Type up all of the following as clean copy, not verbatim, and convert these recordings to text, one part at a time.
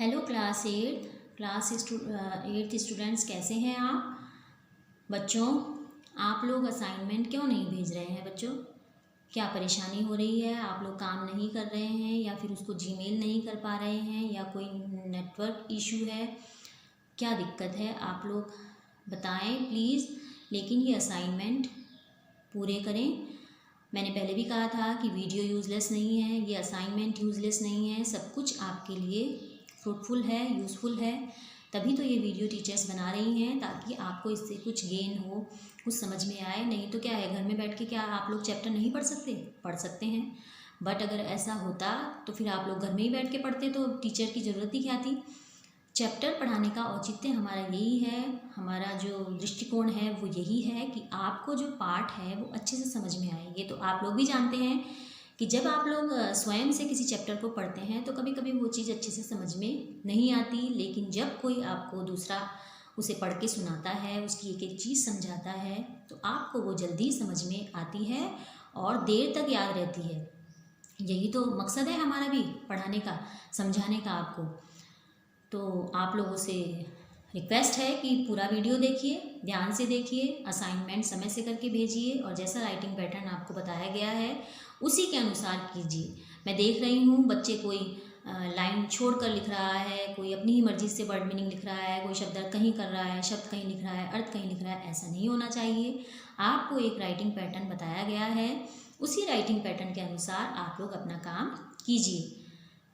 Hello class eighth students, कैसे हैं आप बच्चों। आप लोग असाइनमेंट क्यों नहीं भेज रहे हैं बच्चों? क्या परेशानी हो रही है? आप लोग काम नहीं कर रहे हैं या फिर उसको जीमेल नहीं कर पा रहे हैं या कोई नेटवर्क इशू है? क्या दिक्कत है आप लोग बताएं प्लीज़। लेकिन ये असाइनमेंट पूरे करें। मैंने पहले भी कहा था कि वीडियो यूज़लेस नहीं है, ये असाइनमेंट यूज़लेस नहीं है, सब कुछ आपके लिए फ्रूटफुल है, यूज़फुल है। तभी तो ये वीडियो टीचर्स बना रही हैं ताकि आपको इससे कुछ गेन हो, कुछ समझ में आए। नहीं तो क्या है, घर में बैठ के क्या आप लोग चैप्टर नहीं पढ़ सकते? पढ़ सकते हैं, बट अगर ऐसा होता तो फिर आप लोग घर में ही बैठ के पढ़ते तो टीचर की ज़रूरत ही क्या थी। चैप्टर पढ़ाने का औचित्य हमारा यही है, हमारा जो दृष्टिकोण है वो यही है कि आपको जो पाठ है वो अच्छे से समझ में आए। ये तो आप लोग भी जानते हैं कि जब आप लोग स्वयं से किसी चैप्टर को पढ़ते हैं तो कभी कभी वो चीज़ अच्छे से समझ में नहीं आती, लेकिन जब कोई आपको दूसरा उसे पढ़ के सुनाता है, उसकी एक एक चीज़ समझाता है, तो आपको वो जल्दी समझ में आती है और देर तक याद रहती है। यही तो मकसद है हमारा भी पढ़ाने का, समझाने का आपको। तो आप लोगों से रिक्वेस्ट है कि पूरा वीडियो देखिए, ध्यान से देखिए, असाइनमेंट समय से करके भेजिए और जैसा राइटिंग पैटर्न आपको बताया गया है उसी के अनुसार कीजिए। मैं देख रही हूँ बच्चे कोई लाइन छोड़ कर लिख रहा है, कोई अपनी ही मर्जी से वर्ड मीनिंग लिख रहा है, कोई शब्द कहीं कर रहा है, शब्द कहीं लिख रहा है, अर्थ कहीं लिख रहा है। ऐसा नहीं होना चाहिए। आपको एक राइटिंग पैटर्न बताया गया है, उसी राइटिंग पैटर्न के अनुसार आप लोग अपना काम कीजिए।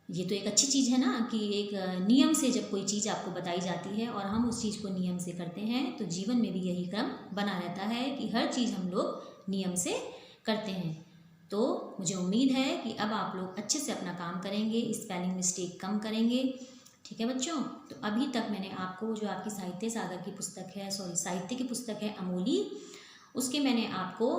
ये तो एक अच्छी चीज़ है ना कि एक नियम से जब कोई चीज़ आपको बताई जाती है और हम उस चीज़ को नियम से करते हैं तो जीवन में भी यही क्रम बना रहता है कि हर चीज़ हम लोग नियम से करते हैं। तो मुझे उम्मीद है कि अब आप लोग अच्छे से अपना काम करेंगे, स्पेलिंग मिस्टेक कम करेंगे। ठीक है बच्चों। तो अभी तक मैंने आपको जो आपकी साहित्य सागर की पुस्तक है, साहित्य की पुस्तक है अमोली, उसके मैंने आपको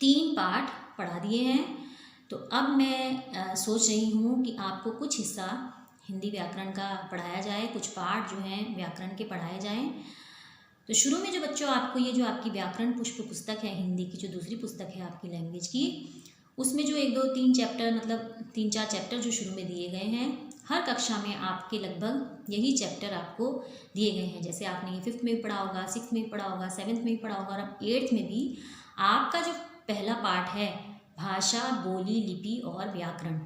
3 पाठ पढ़ा दिए हैं। तो अब मैं सोच रही हूँ कि आपको कुछ हिस्सा हिंदी व्याकरण का पढ़ाया जाए, कुछ पाठ जो हैं व्याकरण के पढ़ाए जाएं। तो शुरू में जो बच्चों आपको ये जो आपकी व्याकरण पुष्प पुस्तक है, हिंदी की जो दूसरी पुस्तक है आपकी लैंग्वेज की, उसमें जो 1 2 3 चैप्टर मतलब 3 4 चैप्टर जो शुरू में दिए गए हैं, हर कक्षा में आपके लगभग यही चैप्टर आपको दिए गए हैं। जैसे आपने ये 5th में भी पढ़ा होगा, 6th में भी पढ़ा होगा, 7th में भी पढ़ा होगा और अब 8th में भी आपका जो पहला पाठ है भाषा, बोली, लिपि और व्याकरण।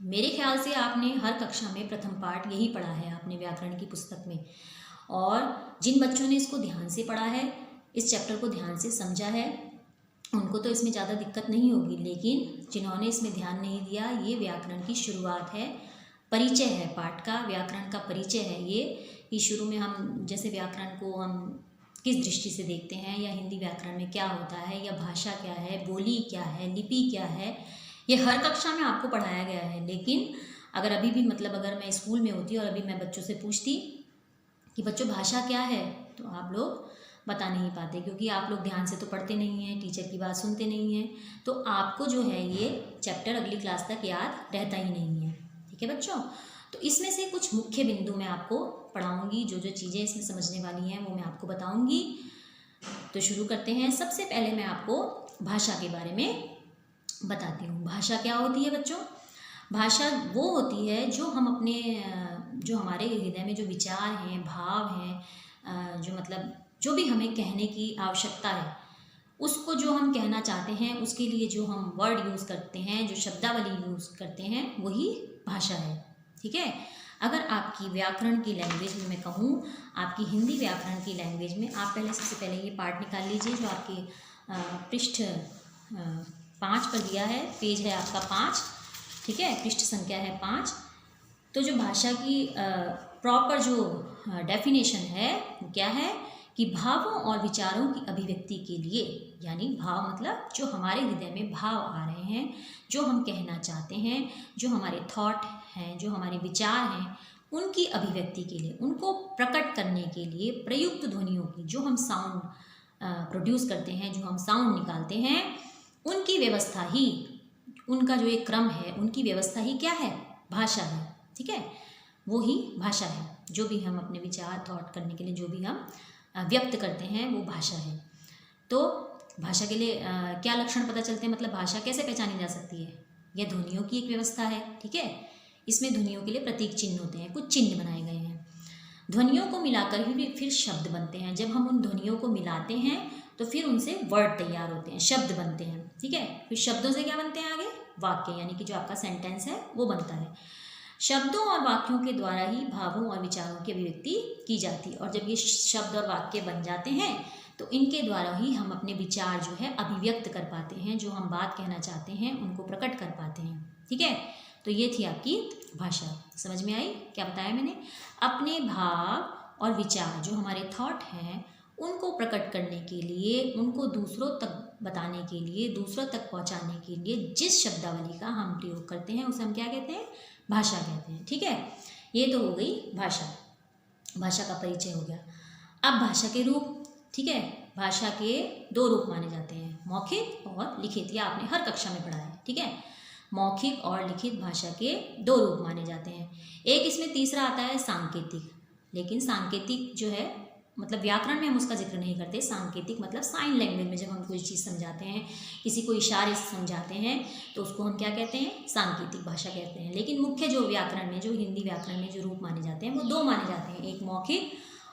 मेरे ख्याल से आपने हर कक्षा में प्रथम पाठ यही पढ़ा है आपने व्याकरण की पुस्तक में। और जिन बच्चों ने इसको ध्यान से पढ़ा है, इस चैप्टर को ध्यान से समझा है, उनको तो इसमें ज़्यादा दिक्कत नहीं होगी। लेकिन जिन्होंने इसमें ध्यान नहीं दिया, ये व्याकरण की शुरुआत है, परिचय है पाठ का, व्याकरण का परिचय है ये। कि शुरू में हम जैसे व्याकरण को हम किस दृष्टि से देखते हैं, या हिंदी व्याकरण में क्या होता है, या भाषा क्या है, बोली क्या है, लिपि क्या है, ये हर कक्षा में आपको पढ़ाया गया है। लेकिन अगर अभी भी मतलब अगर मैं स्कूल में होती और अभी मैं बच्चों से पूछती कि बच्चों भाषा क्या है, तो आप लोग बता नहीं पाते, क्योंकि आप लोग ध्यान से तो पढ़ते नहीं हैं, टीचर की बात सुनते नहीं हैं। तो आपको जो है ये चैप्टर अगली क्लास तक याद रहता ही नहीं है। ठीक है बच्चों। तो इसमें से कुछ मुख्य बिंदु मैं आपको पढ़ाऊँगी, जो जो चीज़ें इसमें समझने वाली हैं वो मैं आपको बताऊँगी। तो शुरू करते हैं। सबसे पहले मैं आपको भाषा के बारे में बताती हूँ। भाषा क्या होती है बच्चों? भाषा वो होती है जो हम अपने जो हमारे हृदय में जो विचार हैं, भाव हैं, जो मतलब जो भी हमें कहने की आवश्यकता है, उसको जो हम कहना चाहते हैं, उसके लिए जो हम वर्ड यूज़ करते हैं, जो शब्दावली यूज़ करते हैं, वही भाषा है। ठीक है। अगर आपकी व्याकरण की लैंग्वेज में मैं कहूँ, आपकी हिंदी व्याकरण की लैंग्वेज में, आप पहले सबसे पहले ये पार्ट निकाल लीजिए जो आपके पृष्ठ 5 पर दिया है, पेज है आपका 5। ठीक है, पृष्ठ संख्या है 5। तो जो भाषा की प्रॉपर जो डेफिनेशन है वो क्या है कि भावों और विचारों की अभिव्यक्ति के लिए, यानी भाव मतलब जो हमारे हृदय में भाव आ रहे हैं, जो हम कहना चाहते हैं, जो हमारे थॉट हैं, जो हमारे विचार हैं, उनकी अभिव्यक्ति के लिए, उनको प्रकट करने के लिए प्रयुक्त ध्वनियों की, जो हम साउंड प्रोड्यूस करते हैं, जो हम साउंड निकालते हैं, उनकी व्यवस्था ही, उनका जो एक क्रम है, उनकी व्यवस्था ही क्या है? भाषा है। ठीक है, वो ही भाषा है। जो भी हम अपने विचार थॉट करने के लिए जो भी हम व्यक्त करते हैं वो भाषा है। तो भाषा के लिए क्या लक्षण पता चलते हैं, मतलब भाषा कैसे पहचानी जा सकती है? यह ध्वनियों की एक व्यवस्था है। ठीक है, इसमें ध्वनियों के लिए प्रतीक चिन्ह होते हैं, कुछ चिन्ह बनाए गए हैं। ध्वनियों को मिलाकर ही फिर शब्द बनते हैं। जब हम उन ध्वनियों को मिलाते हैं तो फिर उनसे वर्ड तैयार होते हैं, शब्द बनते हैं। ठीक है, फिर शब्दों से क्या बनते हैं आगे? वाक्य, यानी कि जो आपका सेंटेंस है वो बनता है। शब्दों और वाक्यों के द्वारा ही भावों और विचारों की अभिव्यक्ति की जाती है। और जब ये शब्द और वाक्य बन जाते हैं तो इनके द्वारा ही हम अपने विचार जो है अभिव्यक्त कर पाते हैं, जो हम बात कहना चाहते हैं उनको प्रकट कर पाते हैं। ठीक है, तो ये थी आपकी भाषा। समझ में आई क्या बताया मैंने? अपने भाव और विचार, जो हमारे थॉट हैं, उनको प्रकट करने के लिए, उनको दूसरों तक बताने के लिए, दूसरों तक पहुंचाने के लिए जिस शब्दावली का हम प्रयोग करते हैं उसे हम क्या कहते हैं? भाषा कहते हैं। ठीक है, ये तो हो गई भाषा, भाषा का परिचय हो गया। अब भाषा के रूप। ठीक है, भाषा के 2 रूप माने जाते हैं, मौखिक और लिखित। ये आपने हर कक्षा में पढ़ा है। ठीक है, मौखिक और लिखित भाषा के 2 रूप माने जाते हैं। एक इसमें तीसरा आता है सांकेतिक। लेकिन सांकेतिक जो है, मतलब व्याकरण में हम उसका जिक्र नहीं करते। सांकेतिक मतलब साइन लैंग्वेज में जब हम कोई चीज़ समझाते हैं, किसी को इशारे से समझाते हैं, तो उसको हम क्या कहते हैं? सांकेतिक भाषा कहते हैं। लेकिन मुख्य जो व्याकरण में, जो हिंदी व्याकरण में जो रूप माने जाते हैं वो 2 माने जाते हैं, एक मौखिक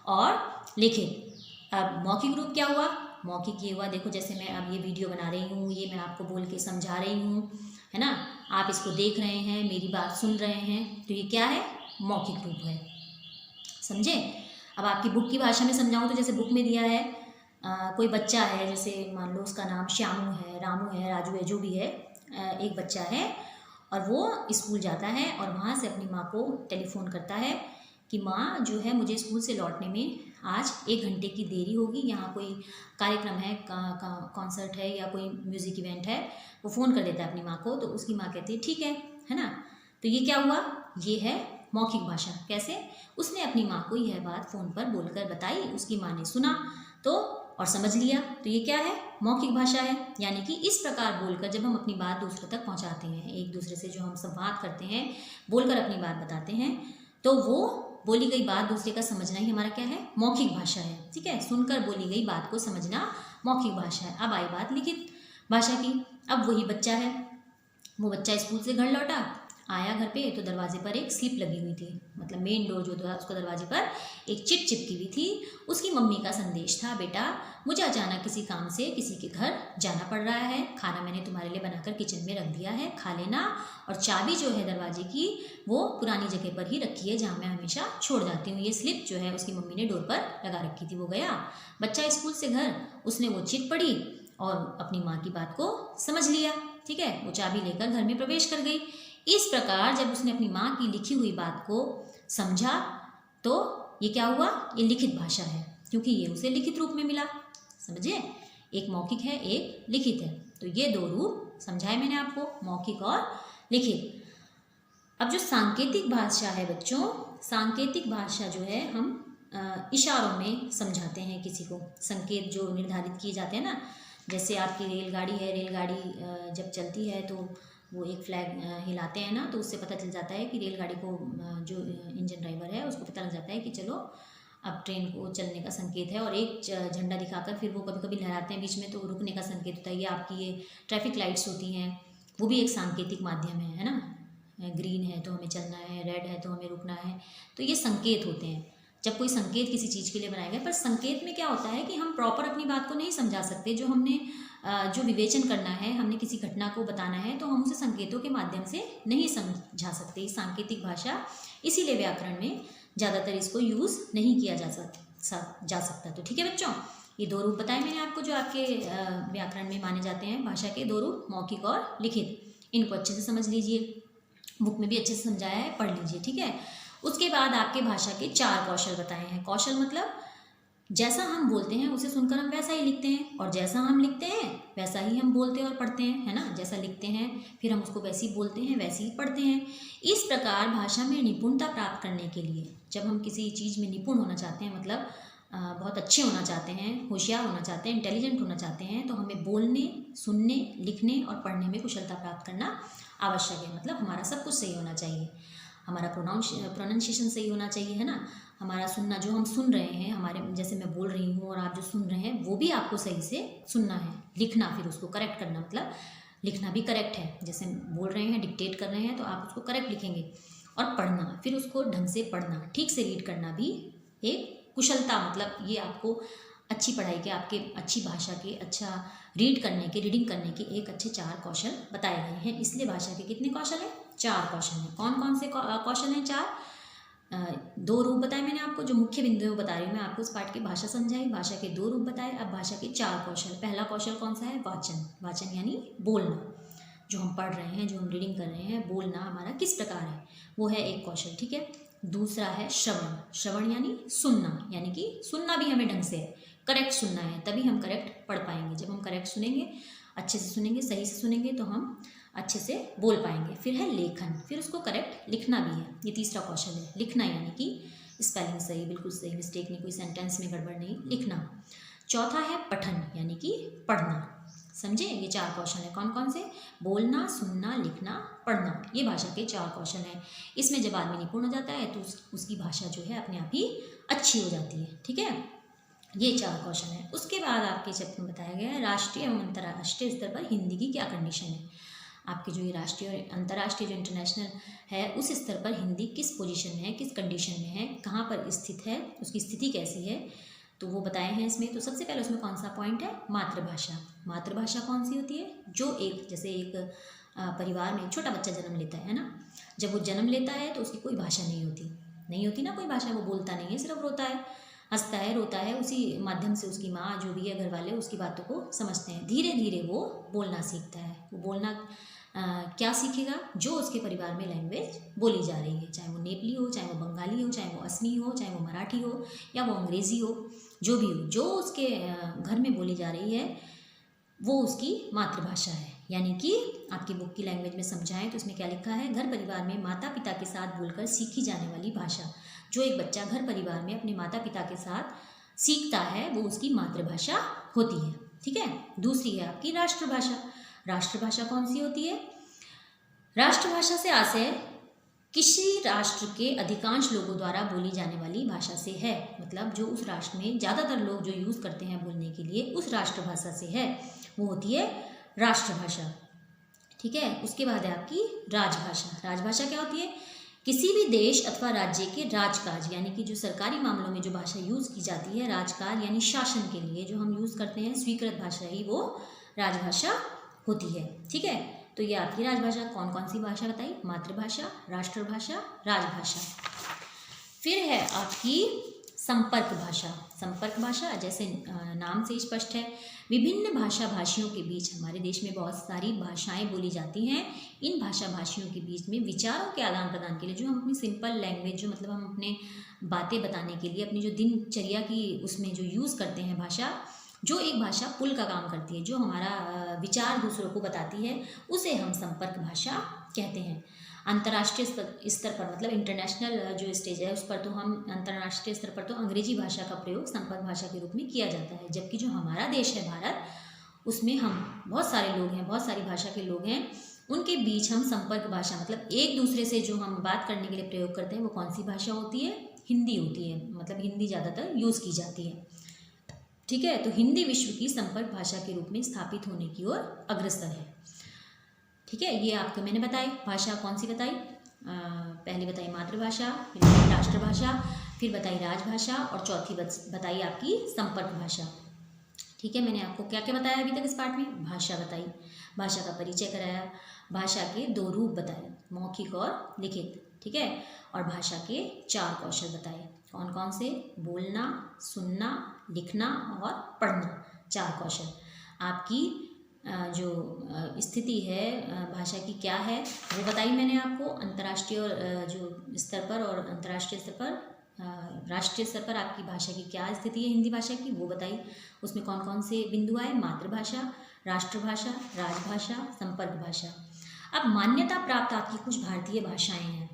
और लिखित। अब मौखिक रूप क्या हुआ? मौखिक ये हुआ, देखो जैसे मैं अब ये वीडियो बना रही हूँ, ये मैं आपको बोल के समझा रही हूँ, है ना, आप इसको देख रहे हैं, मेरी बात सुन रहे हैं, तो ये क्या है? मौखिक रूप है। समझे? अब आपकी बुक की भाषा में समझाऊं तो जैसे बुक में दिया है, कोई बच्चा है, जैसे मान लो उसका नाम श्यामू है, रामू है, राजू है, जो भी है, एक बच्चा है और वो स्कूल जाता है और वहाँ से अपनी माँ को टेलीफोन करता है कि माँ जो है, मुझे स्कूल से लौटने में आज 1 घंटे की देरी होगी, यहाँ कोई कार्यक्रम है, कॉन्सर्ट है या कोई म्यूज़िक इवेंट है। वो फ़ोन कर देता है अपनी माँ को, तो उसकी माँ कहती है ठीक है ना। तो ये क्या हुआ? ये है मौखिक भाषा। कैसे? उसने अपनी माँ को यह बात फ़ोन पर बोलकर बताई, उसकी माँ ने सुना तो और समझ लिया, तो ये क्या है? मौखिक भाषा है। यानी कि इस प्रकार बोलकर जब हम अपनी बात दूसरों तक पहुँचाते हैं, एक दूसरे से जो हम संवाद करते हैं, बोलकर अपनी बात बताते हैं, तो वो बोली गई बात दूसरे का समझना ही हमारा क्या है? मौखिक भाषा है। ठीक है, सुनकर बोली गई बात को समझना मौखिक भाषा है। अब आई बात लिखित भाषा की। अब वही बच्चा है, वो बच्चा स्कूल से घर लौटा, आया घर पे तो दरवाजे पर एक स्लिप लगी हुई थी, मतलब मेन डोर जो था उसको दरवाजे पर एक चिट चिपकी हुई थी। उसकी मम्मी का संदेश था, बेटा मुझे अचानक किसी काम से किसी के घर जाना पड़ रहा है, खाना मैंने तुम्हारे लिए बनाकर किचन में रख दिया है, खा लेना, और चाबी जो है दरवाजे की वो पुरानी जगह पर ही रखी है जहाँ मैं हमेशा छोड़ जाती हूँ। ये स्लिप जो है उसकी मम्मी ने डोर पर लगा रखी थी। वो गया बच्चा स्कूल से घर, उसने वो चिट पढ़ी और अपनी माँ की बात को समझ लिया। ठीक है, वो चाबी लेकर घर में प्रवेश कर गई। इस प्रकार जब उसने अपनी माँ की लिखी हुई बात को समझा तो ये क्या हुआ? ये लिखित भाषा है, क्योंकि ये उसे लिखित रूप में मिला। समझे? एक मौखिक है, एक लिखित है, तो ये 2 रूप समझाए मैंने आपको, मौखिक और लिखित। अब जो सांकेतिक भाषा है बच्चों, सांकेतिक भाषा जो है हम इशारों में समझाते हैं किसी को। संकेत जो निर्धारित किए जाते हैं ना, जैसे आपकी रेलगाड़ी है, रेलगाड़ी जब चलती है तो वो एक फ्लैग हिलाते हैं ना, तो उससे पता चल जाता है कि रेलगाड़ी को जो इंजन ड्राइवर है उसको पता लग जाता है कि चलो अब ट्रेन को चलने का संकेत है। और एक झंडा दिखाकर फिर वो कभी कभी लहराते हैं बीच में, तो रुकने का संकेत होता है। ये आपकी ये ट्रैफिक लाइट्स होती हैं, वो भी एक सांकेतिक माध्यम है ना। ग्रीन है तो हमें चलना है, रेड है तो हमें रुकना है, तो ये संकेत होते हैं। जब कोई संकेत किसी चीज़ के लिए बनाया गया, पर संकेत में क्या होता है कि हम प्रॉपर अपनी बात को नहीं समझा सकते। जो हमने जो विवेचन करना है, हमने किसी घटना को बताना है, तो हम उसे संकेतों के माध्यम से नहीं समझा सकते। सांकेतिक भाषा, इसीलिए व्याकरण में ज़्यादातर इसको यूज़ नहीं किया जा सकता। तो ठीक है बच्चों, ये 2 रूप बताए मैंने आपको जो आपके व्याकरण में माने जाते हैं भाषा के 2 रूप, मौखिक और लिखित। इनको अच्छे से समझ लीजिए, बुक में भी अच्छे से समझाया है, पढ़ लीजिए। ठीक है, उसके बाद आपके भाषा के 4 कौशल बताए हैं। कौशल मतलब जैसा हम बोलते हैं उसे सुनकर हम वैसा ही लिखते हैं, और जैसा हम लिखते हैं वैसा ही हम बोलते हैं और पढ़ते हैं, है ना। जैसा लिखते हैं फिर हम उसको वैसे ही बोलते हैं, वैसे ही पढ़ते हैं। इस प्रकार भाषा में निपुणता प्राप्त करने के लिए, जब हम किसी चीज़ में निपुण होना चाहते हैं, मतलब बहुत अच्छे होना चाहते हैं, होशियार होना चाहते हैं, इंटेलिजेंट होना चाहते हैं, तो हमें बोलने, सुनने, लिखने और पढ़ने में कुशलता प्राप्त करना आवश्यक है। मतलब हमारा सब कुछ सही होना चाहिए, हमारा प्रोनाउंसिएशन सही होना चाहिए, है ना। हमारा सुनना, जो हम सुन रहे हैं, हमारे जैसे मैं बोल रही हूँ और आप जो सुन रहे हैं वो भी आपको सही से सुनना है। लिखना, फिर उसको करेक्ट करना, मतलब लिखना भी करेक्ट है। जैसे बोल रहे हैं, डिक्टेट कर रहे हैं, तो आप उसको करेक्ट लिखेंगे। और पढ़ना, फिर उसको ढंग से पढ़ना, ठीक से रीड करना भी एक कुशलता, मतलब ये आपको अच्छी पढ़ाई के, आपके अच्छी भाषा के, अच्छा रीड करने के, रीडिंग करने के एक अच्छे 4 कौशल बताए गए हैं। इसलिए भाषा के कितने कौशल हैं? 4 कौशल हैं। कौन कौन से कौशल हैं? 4। 2 रूप बताए मैंने आपको, जो मुख्य बिंदु है वो बता रही हूँ मैं आपको। इस पाठ की भाषा समझाई, भाषा के 2 रूप बताए। अब भाषा के 4 कौशल। पहला कौशल कौन सा है? वाचन। वाचन यानी बोलना, जो हम पढ़ रहे हैं, जो हम रीडिंग कर रहे हैं, बोलना हमारा किस प्रकार है, वो है एक कौशल, ठीक है। दूसरा है श्रवण। श्रवण यानी सुनना, यानी कि सुनना भी हमें ढंग से है, करेक्ट सुनना है, तभी हम करेक्ट पढ़ पाएंगे। जब हम करेक्ट सुनेंगे, अच्छे से सुनेंगे, सही से सुनेंगे, तो हम अच्छे से बोल पाएंगे। फिर है लेखन, फिर उसको करेक्ट लिखना भी है, ये तीसरा कौशल है। लिखना यानी कि स्पेलिंग सही, बिल्कुल सही, मिस्टेक नहीं, कोई सेंटेंस में गड़बड़ नहीं, लिखना। चौथा है पठन, यानी कि पढ़ना। समझे? ये 4 कौशल हैं। कौन कौन से? बोलना, सुनना, लिखना, पढ़ना। ये भाषा के 4 कौशल हैं। इसमें जब आदमी निपुण हो जाता है तो उसकी भाषा जो है अपने आप ही अच्छी हो जाती है, ठीक है। ये 4 कौशल हैं। उसके बाद आपके चैप्टर में बताया गया है राष्ट्रीय एवं अंतर्राष्ट्रीय स्तर पर हिंदी की क्या कंडीशन है। आपके जो ये राष्ट्रीय और अंतर्राष्ट्रीय जो इंटरनेशनल है, उस स्तर पर हिंदी किस पोजीशन में है, किस कंडीशन में है, कहाँ पर स्थित है, उसकी स्थिति कैसी है, तो वो बताए हैं इसमें। तो सबसे पहले उसमें कौन सा पॉइंट है? मातृभाषा। मातृभाषा कौन सी होती है? जो एक, जैसे एक परिवार में एक छोटा बच्चा जन्म लेता है ना, जब वो जन्म लेता है तो उसकी कोई भाषा नहीं होती ना कोई भाषा, वो बोलता नहीं है, सिर्फ रोता है, हंसता है, रोता है। उसी माध्यम से उसकी माँ, जो भी है घर वाले, उसकी बातों को समझते हैं। धीरे धीरे वो बोलना सीखता है। वो बोलना क्या सीखेगा? जो उसके परिवार में लैंग्वेज बोली जा रही है, चाहे वो नेपली हो, चाहे वो बंगाली हो, चाहे वो असमी हो, चाहे वो मराठी हो, या वो अंग्रेज़ी हो, जो भी हो, जो उसके घर में बोली जा रही है, वो उसकी मातृभाषा है। यानी कि आपकी बुक की लैंग्वेज में समझाएं तो इसमें क्या लिखा है? घर परिवार में माता पिता के साथ बोलकर सीखी जाने वाली भाषा। जो एक बच्चा घर परिवार में अपने माता पिता के साथ सीखता है, वो उसकी मातृभाषा होती है, ठीक है। दूसरी है आपकी राष्ट्रभाषा। राष्ट्रभाषा कौन सी होती है? राष्ट्रभाषा से आशय किसी राष्ट्र के अधिकांश लोगों द्वारा बोली जाने वाली भाषा से है, मतलब जो उस राष्ट्र में ज़्यादातर लोग जो यूज़ करते हैं बोलने के लिए, उस राष्ट्रभाषा से है, वो होती है राष्ट्रभाषा, ठीक है। उसके बाद है आपकी राजभाषा। राजभाषा क्या होती है? किसी भी देश अथवा राज्य के राजकाज, यानी कि जो सरकारी मामलों में जो भाषा यूज़ की जाती है, राजकाज यानी शासन के लिए जो हम यूज़ करते हैं, स्वीकृत भाषा ही वो राजभाषा होती है, ठीक है। तो ये आपकी राजभाषा। कौन कौन सी भाषा बताई? मातृभाषा, राष्ट्रभाषा, राजभाषा। फिर है आपकी संपर्क भाषा। संपर्क भाषा जैसे नाम से स्पष्ट है, विभिन्न भाषा भाषियों के बीच, हमारे देश में बहुत सारी भाषाएं बोली जाती हैं, इन भाषा भाषियों के बीच में विचारों के आदान प्रदान के लिए, जो हम अपनी सिंपल लैंग्वेज, जो मतलब हम अपने बातें बताने के लिए, अपनी जो दिनचर्या की उसमें जो यूज़ करते हैं भाषा, जो एक भाषा पुल का काम करती है, जो हमारा विचार दूसरों को बताती है, उसे हम संपर्क भाषा कहते हैं। अंतर्राष्ट्रीय स्तर पर, मतलब इंटरनेशनल जो स्टेज है उस पर, तो हम अंतर्राष्ट्रीय स्तर पर तो अंग्रेजी भाषा का प्रयोग संपर्क भाषा के रूप में किया जाता है। जबकि जो हमारा देश है भारत, उसमें हम बहुत सारे लोग हैं, बहुत सारी भाषा के लोग हैं, उनके बीच हम संपर्क भाषा, मतलब एक दूसरे से जो हम बात करने के लिए प्रयोग करते हैं, वो कौन सी भाषा होती है? हिंदी होती है, मतलब हिंदी ज़्यादातर यूज़ की जाती है, ठीक है। तो हिंदी विश्व की संपर्क भाषा के रूप में स्थापित होने की ओर अग्रसर है, ठीक है। ये आपको मैंने बताई। भाषा कौन सी बताई? पहले बताई मातृभाषा, फिर बताई राष्ट्रभाषा, फिर बताई राजभाषा, और चौथी बताई आपकी संपर्क भाषा, ठीक है। मैंने आपको क्या क्या बताया अभी तक इस पाठ में? भाषा बताई, भाषा का परिचय कराया, भाषा के 2 रूप बताए, मौखिक और लिखित, ठीक है। और भाषा के 4 कौशल बताए। कौन कौन से? बोलना, सुनना, लिखना और पढ़ना, 4 कौशल। आपकी जो स्थिति है भाषा की क्या है वो बताई मैंने आपको। अंतर्राष्ट्रीय जो स्तर पर और अंतर्राष्ट्रीय स्तर पर, राष्ट्रीय स्तर पर आपकी भाषा की क्या स्थिति है हिंदी भाषा की, वो बताई। उसमें कौन कौन से बिंदु आए? मातृभाषा, राष्ट्रभाषा, राजभाषा, संपर्क भाषा। अब मान्यता प्राप्त आपकी कुछ भारतीय भाषाएं हैं,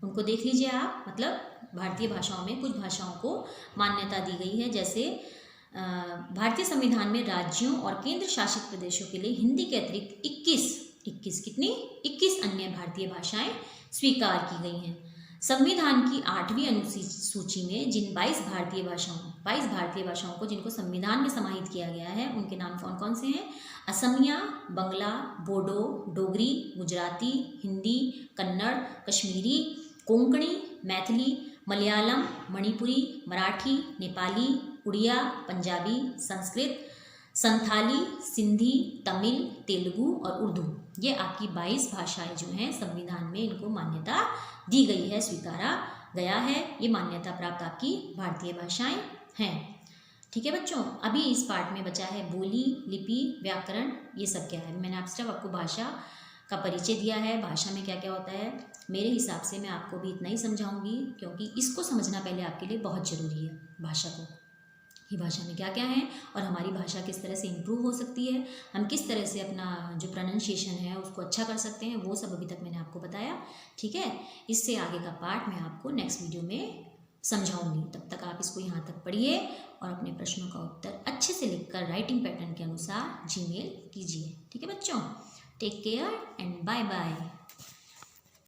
उनको देख लीजिए आप। मतलब भारतीय भाषाओं में कुछ भाषाओं को मान्यता दी गई है, जैसे भारतीय संविधान में राज्यों और केंद्र शासित प्रदेशों के लिए हिंदी के अतिरिक्त 21 अन्य भारतीय भाषाएं स्वीकार की गई हैं। संविधान की 8वीं अनुसूची में जिन 22 भारतीय भाषाओं को जिनको संविधान में समाहित किया गया है, उनके नाम कौन कौन से हैं? असमिया, बंगला, बोडो, डोगरी, गुजराती, हिंदी, कन्नड़, कश्मीरी, कोंकणी, मैथिली, मलयालम, मणिपुरी, मराठी, नेपाली, उड़िया, पंजाबी, संस्कृत, संथाली, सिंधी, तमिल, तेलुगु और उर्दू। ये आपकी 22 भाषाएं जो हैं संविधान में इनको मान्यता दी गई है, स्वीकारा गया है। ये मान्यता प्राप्त आपकी भारतीय भाषाएं हैं। ठीक है बच्चों, अभी इस पार्ट में बचा है बोली, लिपि, व्याकरण, ये सब क्या है। मैंने सिर्फ आपको भाषा का परिचय दिया है, भाषा में क्या क्या होता है। मेरे हिसाब से मैं आपको भी इतना ही समझाऊंगी, क्योंकि इसको समझना पहले आपके लिए बहुत ज़रूरी है, भाषा को, कि भाषा में क्या क्या है और हमारी भाषा किस तरह से इम्प्रूव हो सकती है, हम किस तरह से अपना जो प्रोनाउंसिएशन है उसको अच्छा कर सकते हैं, वो सब अभी तक मैंने आपको बताया। ठीक है, इससे आगे का पार्ट मैं आपको नेक्स्ट वीडियो में समझाऊंगी। तब तक आप इसको यहाँ तक पढ़िए और अपने प्रश्नों का उत्तर अच्छे से लिखकर राइटिंग पैटर्न के अनुसार जीमेल कीजिए। ठीक है बच्चों, take care and bye bye.